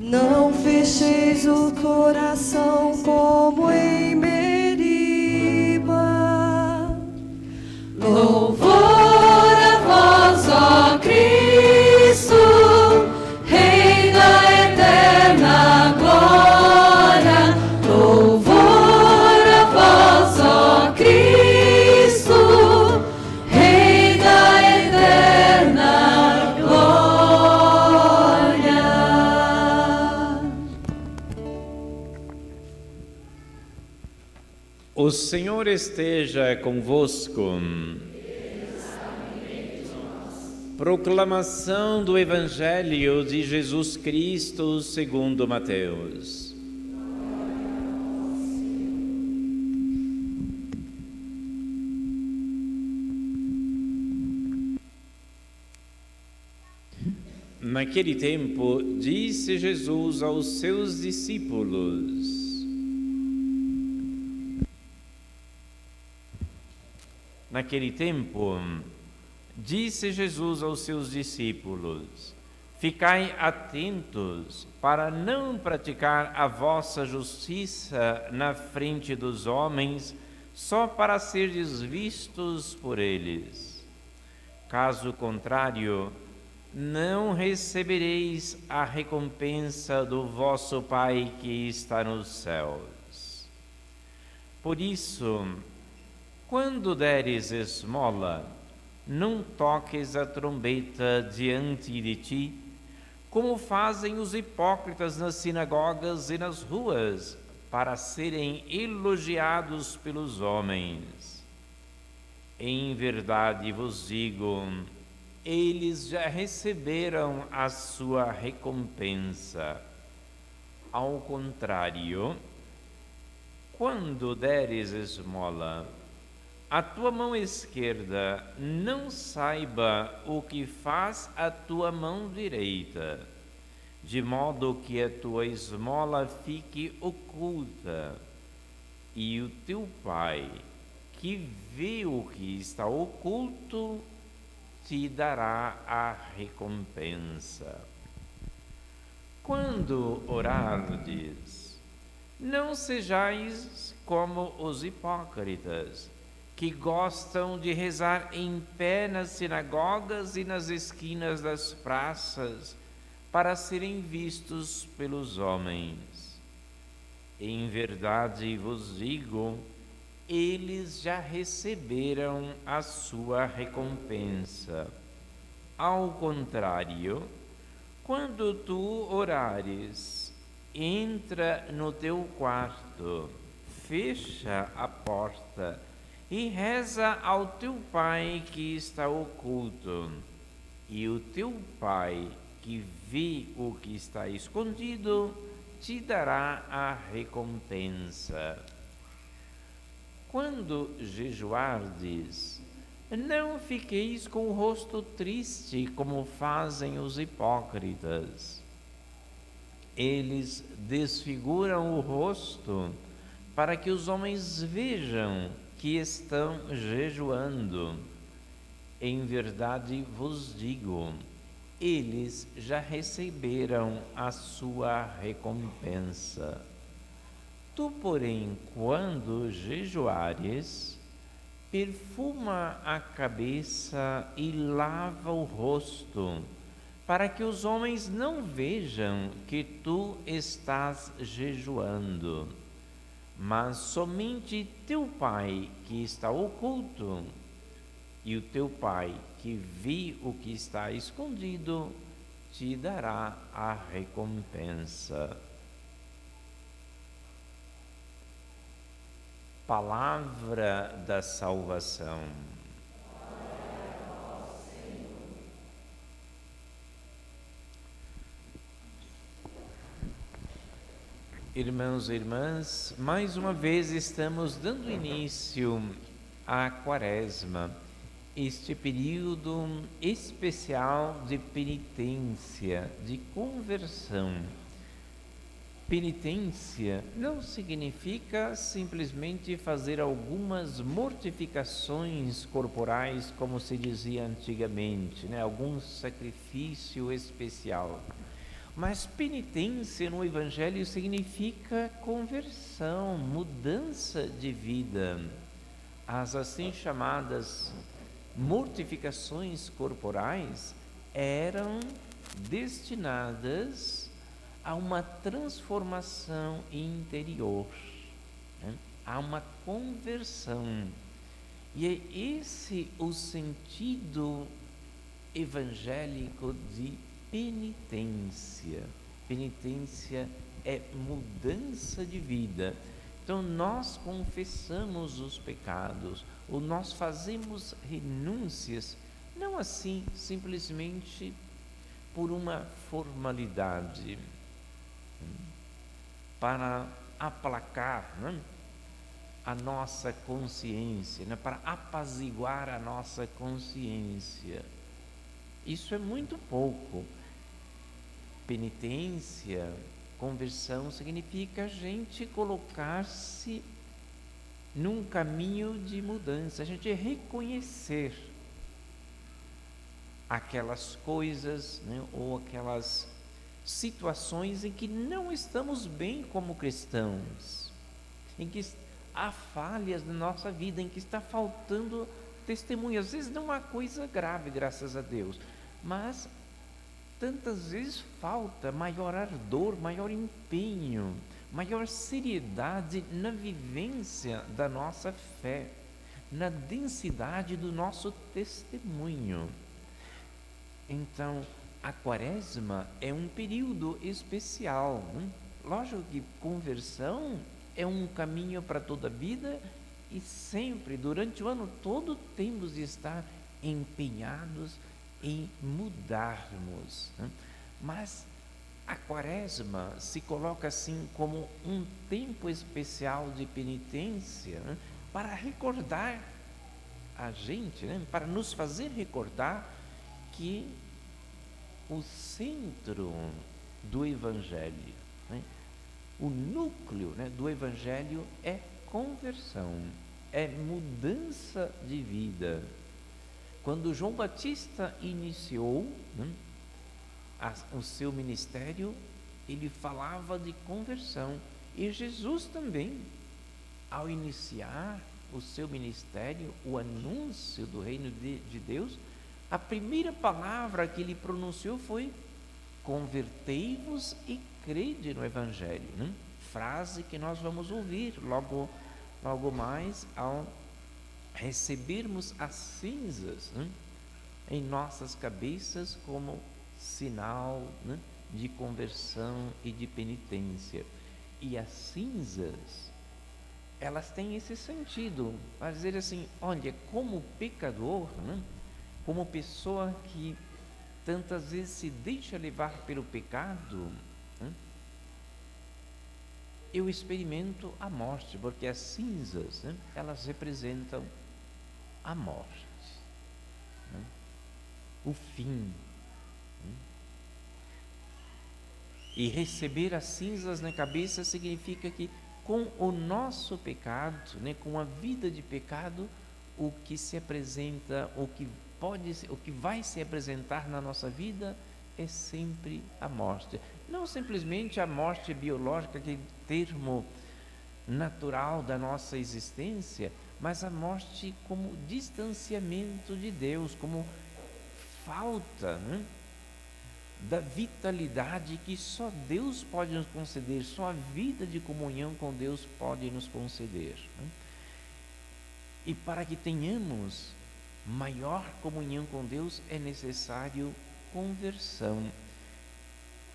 Não fecheis o coração como em Meriba. Louvor a vós, ó Cristo, Rei da eterna glória. Louvor a vós, ó Cristo, Rei da eterna glória. O Senhor esteja convosco. Proclamação do Evangelho de Jesus Cristo segundo Mateus. Naquele tempo, disse Jesus aos seus discípulos: Ficai atentos para não praticar a vossa justiça na frente dos homens, só para serdes vistos por eles. Caso contrário, não recebereis a recompensa do vosso Pai que está nos céus. Por isso, quando deres esmola, não toques a trombeta diante de ti, como fazem os hipócritas nas sinagogas e nas ruas, para serem elogiados pelos homens. Em verdade vos digo, eles já receberam a sua recompensa. Ao contrário, quando deres esmola, a tua mão esquerda não saiba o que faz a tua mão direita, de modo que a tua esmola fique oculta, e o teu Pai, que vê o que está oculto, te dará a recompensa. Quando orardes, não sejais como os hipócritas, que gostam de rezar em pé nas sinagogas e nas esquinas das praças, para serem vistos pelos homens. Em verdade vos digo, eles já receberam a sua recompensa. Ao contrário, quando tu orares, entra no teu quarto, fecha a porta e reza ao teu Pai que está oculto, e o teu Pai que vê o que está escondido te dará a recompensa. Quando jejuardes, não fiqueis com o rosto triste como fazem os hipócritas. Eles desfiguram o rosto para que os homens vejam que estão jejuando. Em verdade vos digo, eles já receberam a sua recompensa. Tu, porém, quando jejuares, perfuma a cabeça e lava o rosto, para que os homens não vejam que tu estás jejuando, mas somente teu Pai que está oculto, e o teu Pai que vê o que está escondido, te dará a recompensa. Palavra da salvação. Irmãos e irmãs, mais uma vez estamos dando início à Quaresma, este período especial de penitência, de conversão. Penitência não significa simplesmente fazer algumas mortificações corporais, como se dizia antigamente, algum sacrifício especial. Mas penitência no Evangelho significa conversão, mudança de vida. As assim chamadas mortificações corporais eram destinadas a uma transformação interior, né? A uma conversão. E é esse o sentido evangélico de penitência. Penitência é mudança de vida. Então nós confessamos os pecados, ou nós fazemos renúncias, não assim simplesmente por uma formalidade, para aplacar, né, a nossa consciência, né, para apaziguar a nossa consciência. Isso é muito pouco. Penitência, conversão, significa a gente colocar-se num caminho de mudança, a gente reconhecer aquelas coisas, né, ou aquelas situações em que não estamos bem como cristãos, em que há falhas na nossa vida, em que está faltando testemunho. Às vezes não há coisa grave, graças a Deus, mas tantas vezes falta maior ardor, maior empenho, maior seriedade na vivência da nossa fé, na densidade do nosso testemunho. Então, a Quaresma é um período especial, né? Lógico que conversão é um caminho para toda a vida e sempre, durante o ano todo, temos de estar empenhados em mudarmos, né? Mas a Quaresma se coloca assim como um tempo especial de penitência, né, para recordar a gente, né, para nos fazer recordar que o centro do Evangelho, né, o núcleo, né, do Evangelho é conversão, é mudança de vida. Quando João Batista iniciou, né, o seu ministério, ele falava de conversão. E Jesus também, ao iniciar o seu ministério, o anúncio do reino de Deus, a primeira palavra que ele pronunciou foi: convertei-vos e crede no Evangelho, né? Frase que nós vamos ouvir logo mais ao recebermos as cinzas, né, em nossas cabeças como sinal, né, de conversão e de penitência. E as cinzas, elas têm esse sentido, para dizer assim: olha, como pecador, né, como pessoa que tantas vezes se deixa levar pelo pecado, né, eu experimento a morte, porque as cinzas, né, elas representam a morte, né, o fim. E receber as cinzas na cabeça significa que com o nosso pecado, né, com a vida de pecado, o que se apresenta, o que vai se apresentar na nossa vida é sempre a morte. Não simplesmente a morte biológica, aquele termo natural da nossa existência, mas a morte como distanciamento de Deus, como falta, né, da vitalidade que só Deus pode nos conceder, só a vida de comunhão com Deus pode nos conceder, né? E para que tenhamos maior comunhão com Deus é necessário conversão.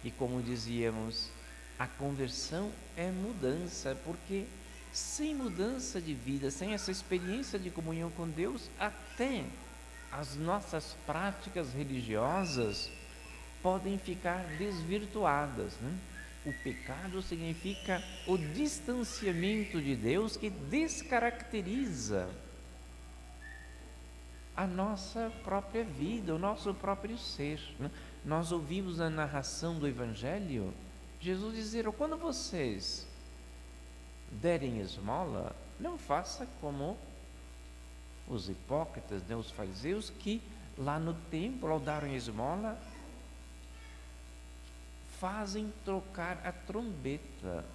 E como dizíamos, a conversão é mudança, porque sem mudança de vida, sem essa experiência de comunhão com Deus, até as nossas práticas religiosas podem ficar desvirtuadas, né? O pecado significa o distanciamento de Deus, que descaracteriza a nossa própria vida, o nosso próprio ser, né? Nós ouvimos na narração do Evangelho Jesus dizer: quando vocês derem esmola, não faça como os hipócritas, né, os fariseus, que lá no templo, ao darem esmola, fazem tocar a trombeta,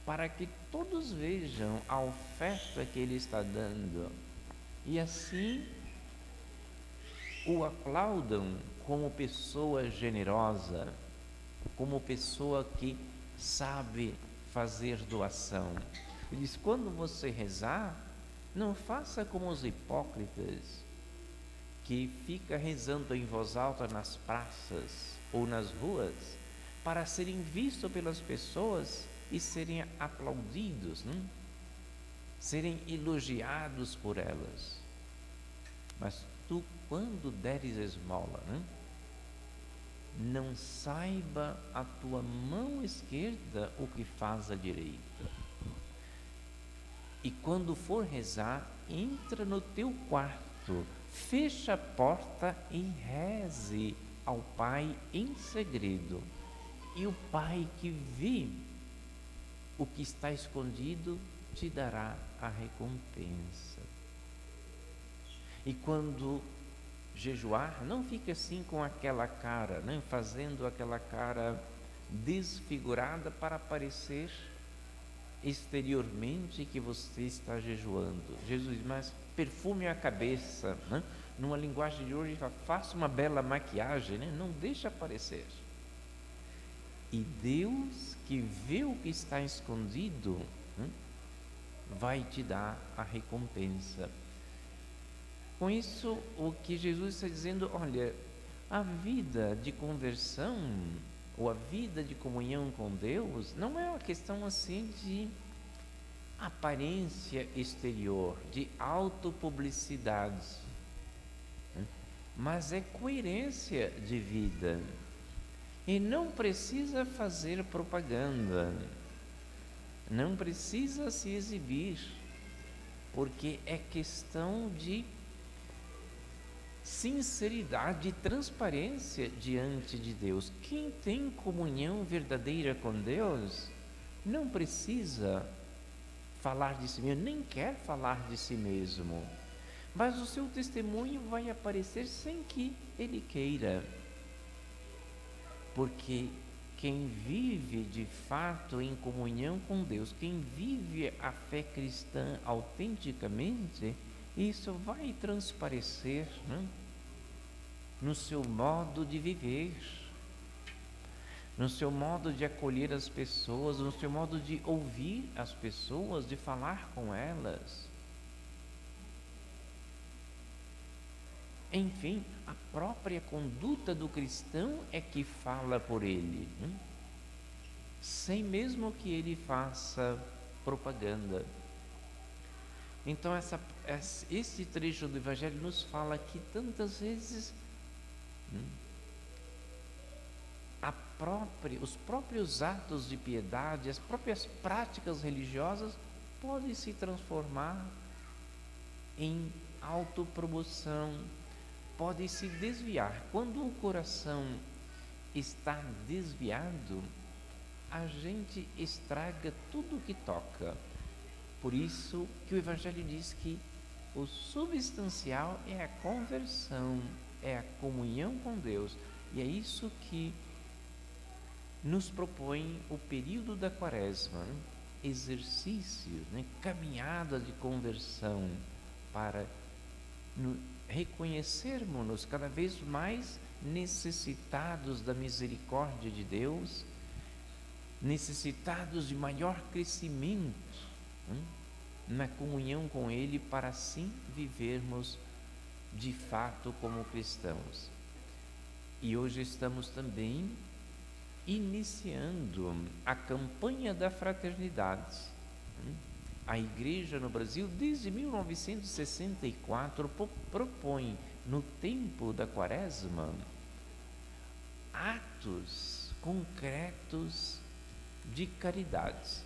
para que todos vejam a oferta que ele está dando, e assim o aplaudam como pessoa generosa, como pessoa que sabe fazer doação. Ele diz: quando você rezar, não faça como os hipócritas, que fica rezando em voz alta nas praças ou nas ruas, para serem vistos pelas pessoas e serem aplaudidos, serem elogiados por elas. Mas tu, quando deres esmola, não saiba a tua mão esquerda o que faz a direita. E quando for rezar, entra no teu quarto, fecha a porta e reze ao Pai em segredo. E o Pai que vê o que está escondido te dará a recompensa. E quando jejuar, não fique assim com aquela cara, fazendo aquela cara desfigurada para parecer exteriormente que você está jejuando. Jesus diz: mas perfume a cabeça, numa linguagem de hoje, faça uma bela maquiagem, não deixa aparecer. E Deus, que vê o que está escondido, vai te dar a recompensa. Com isso, o que Jesus está dizendo: olha, a vida de conversão, ou a vida de comunhão com Deus, não é uma questão assim de aparência exterior, de autopublicidade, mas é coerência de vida. E não precisa fazer propaganda, não precisa se exibir, porque é questão de sinceridade e transparência diante de Deus. Quem tem comunhão verdadeira com Deus não precisa falar de si mesmo, nem quer falar de si mesmo, mas o seu testemunho vai aparecer sem que ele queira, porque quem vive de fato em comunhão com Deus, quem vive a fé cristã autenticamente, isso vai transparecer, no seu modo de viver, no seu modo de acolher as pessoas, no seu modo de ouvir as pessoas, de falar com elas. Enfim, a própria conduta do cristão é que fala por ele, sem mesmo que ele faça propaganda. Então esse trecho do Evangelho nos fala que tantas vezes os próprios atos de piedade, as próprias práticas religiosas podem se transformar em autopromoção, podem se desviar. Quando o coração está desviado, a gente estraga tudo o que toca. Por isso que o Evangelho diz que o substancial é a conversão, é a comunhão com Deus. E é isso que nos propõe o período da Quaresma, exercícios, caminhada de conversão, para reconhecermos-nos cada vez mais necessitados da misericórdia de Deus, necessitados de maior crescimento na comunhão com Ele, para assim vivermos de fato como cristãos. E hoje estamos também iniciando a campanha da fraternidade. A Igreja no Brasil, desde 1964, propõe no tempo da Quaresma atos concretos de caridade.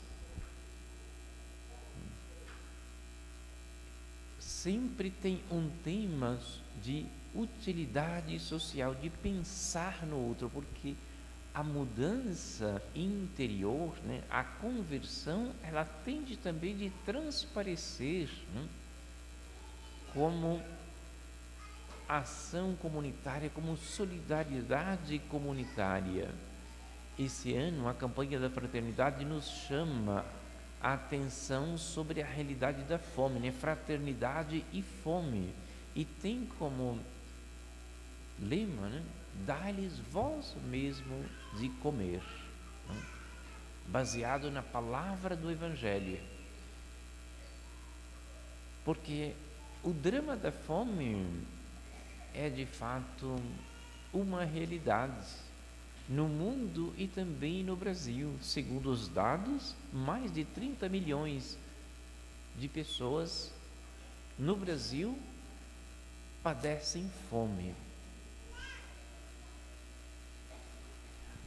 Sempre tem um tema de utilidade social, de pensar no outro, porque a mudança interior, a conversão, ela tende também de transparecer como ação comunitária, como solidariedade comunitária. esse ano a campanha da fraternidade nos chama a atenção sobre a realidade da fome, né? Fraternidade e fome. E tem como lema, né? Dá-lhes vós mesmo de comer, né? Baseado na palavra do Evangelho. Porque o drama da fome é de fato uma realidade no mundo e também no Brasil. Segundo os dados, mais de 30 milhões de pessoas no Brasil padecem fome.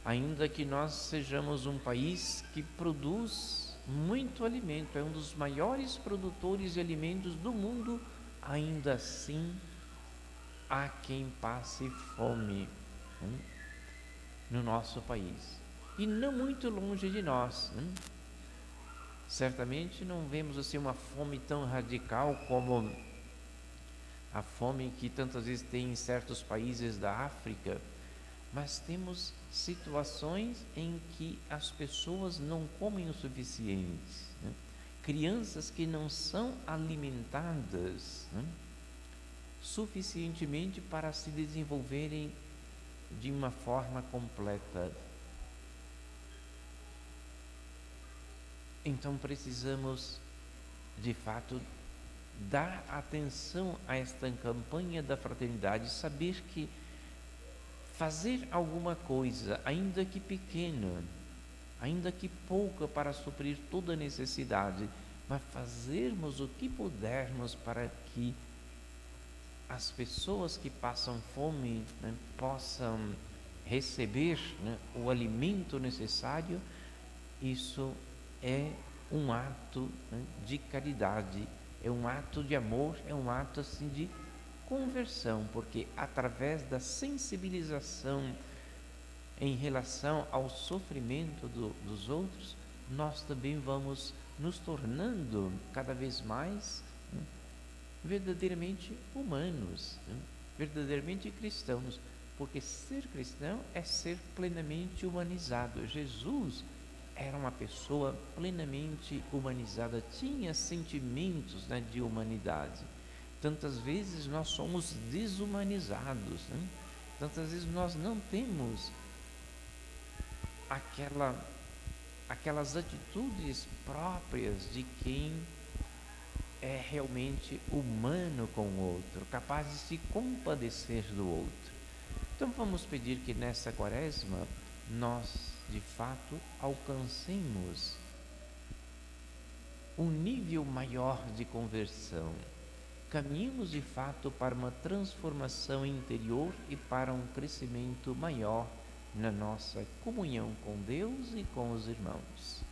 Ainda que nós sejamos um país que produz muito alimento, é um dos maiores produtores de alimentos do mundo, ainda assim há quem passe fome, né, no nosso país. E não muito longe de nós, né? Certamente não vemos assim uma fome tão radical como a fome que tantas vezes tem em certos países da África, mas temos situações em que as pessoas não comem o suficiente, né? Crianças que não são alimentadas, né, suficientemente para se desenvolverem de uma forma completa. Então precisamos, de fato, dar atenção a esta campanha da fraternidade, saber que fazer alguma coisa, ainda que pequena, ainda que pouca para suprir toda a necessidade, mas fazermos o que pudermos para que as pessoas que passam fome, né, possam receber, né, o alimento necessário, isso é um ato, né, de caridade, é um ato de amor, é um ato assim de conversão, porque através da sensibilização em relação ao sofrimento dos outros, nós também vamos nos tornando cada vez mais, né, verdadeiramente humanos, né, verdadeiramente cristãos, porque ser cristão é ser plenamente humanizado. Jesus era uma pessoa plenamente humanizada, tinha sentimentos, né, de humanidade. Tantas vezes nós somos desumanizados, né? Tantas vezes nós não temos aquelas atitudes próprias de quem é realmente humano com o outro, capaz de se compadecer do outro. Então vamos pedir que nessa quaresma nós de fato alcancemos um nível maior de conversão, caminhemos de fato para uma transformação interior e para um crescimento maior na nossa comunhão com Deus e com os irmãos.